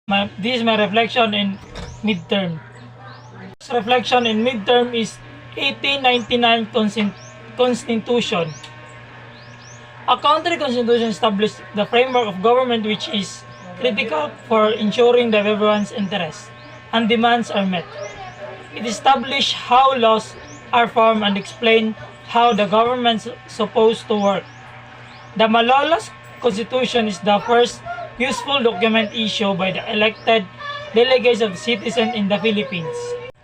This is my reflection in midterm. This reflection in midterm is 1899 Constitution. A country constitution established the framework of government which is critical for ensuring that everyone's interests and demands are met. It established how laws are formed and explain how the government's supposed to work. The Malolos Constitution is the first useful document issued by the elected delegates of citizens in the Philippines.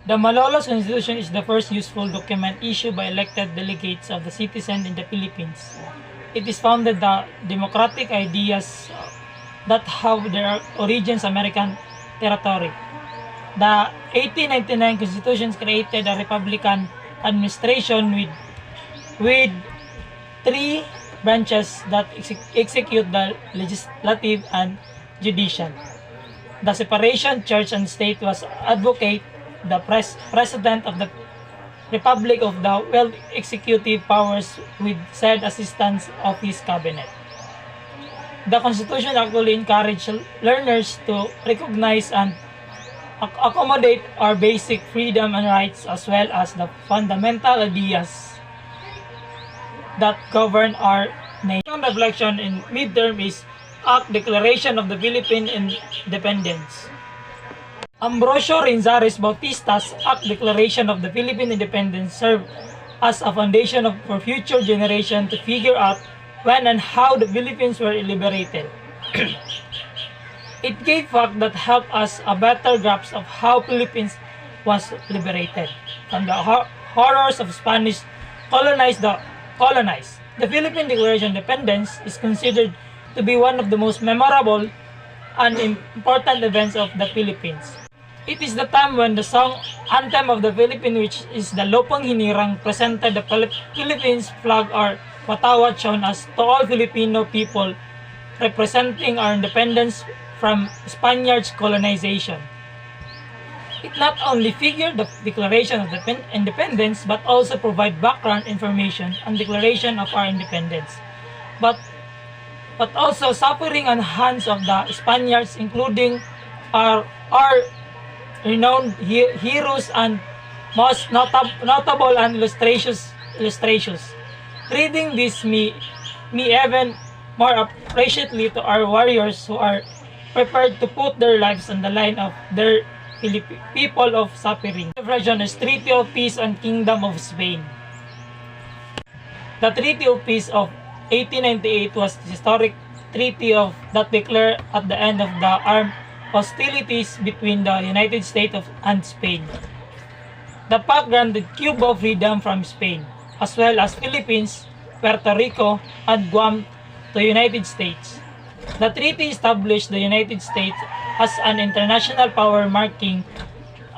The Malolos Constitution is the first useful document issued by elected delegates of the citizens in the Philippines. It is founded the democratic ideas that have their origins American territory. The 1899 Constitution created a republican administration with three branches that execute the legislative and judicial. The separation church and state was advocate. The president of the Republic of the wield executive powers with said assistance of his cabinet. The Constitution actually encouraged learners to recognize and accommodate our basic freedom and rights as well as the fundamental ideas that govern our nation. Second reflection in midterm is Act Declaration of the Philippine Independence. Ambrosio Renzares Bautista's Act Declaration of the Philippine Independence served as a foundation for future generations to figure out when and how the Philippines were liberated. It gave facts that helped us a better grasp of how Philippines was liberated from the horrors of Spanish colonized. The Philippine Declaration of Independence is considered to be one of the most memorable and important events of the Philippines. It is the time when the song anthem of the Philippines, which is the Lopang Hinirang, presented the Philippines flag or watawat shown as to all Filipino people, representing our independence from Spaniards' colonization. It not only figured the Declaration of Independence but also provide background information on Declaration of our independence, but also suffering on hands of the Spaniards, including our renowned heroes and most notable and illustrations. Reading this me even more appreciately to our warriors who are prepared to put their lives on the line of their people of suffering. The version is Treaty of Peace and Kingdom of Spain. The Treaty of Peace of 1898 was the historic treaty that declared at the end of the armed hostilities between the United States and Spain. The pact granted Cuba freedom from Spain, as well as Philippines, Puerto Rico, and Guam to the United States. The treaty established the United States as an international power, marking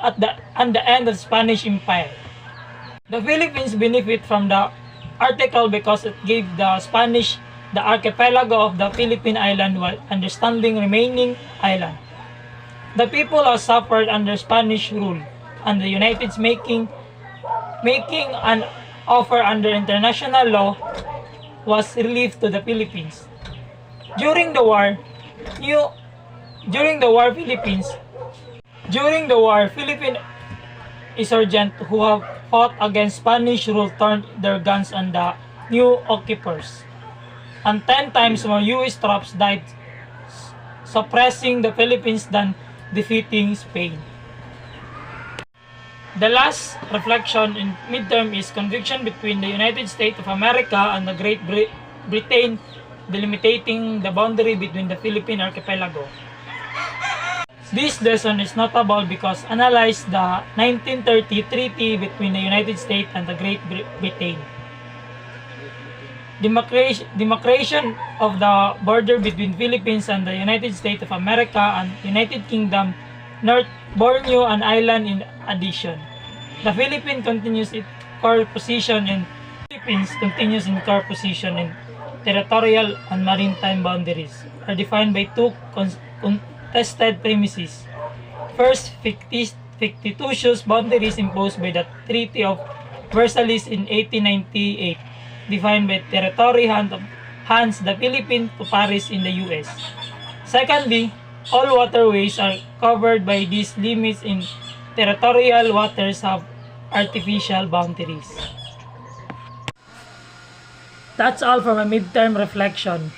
at the end of the Spanish Empire. The Philippines benefit from the article because it gave the Spanish the archipelago of the Philippine island while understanding remaining island. The people have suffered under Spanish rule, and the United States making an offer under international law was relief to the Philippines. During the war, Philippine insurgents who have fought against Spanish rule turned their guns on the new occupiers, and 10 times more U.S. troops died suppressing the Philippines than defeating Spain. The last reflection in midterm is conviction between the United States of America and the Great Britain, delimiting the boundary between the Philippine archipelago. This lesson is notable because it analyzes the 1930 treaty between the United States and the Great Britain. Demarcation of the border between Philippines and the United States of America and United Kingdom, North Borneo, an island in addition. The Philippines continues its core position in territorial and maritime boundaries are defined by two contested premises. First, fictitious boundaries imposed by the Treaty of Versailles in 1898, defined by territory hands the Philippines to Paris in the U.S. Secondly, all waterways are covered by these limits in territorial waters have artificial boundaries. That's all for my midterm reflection.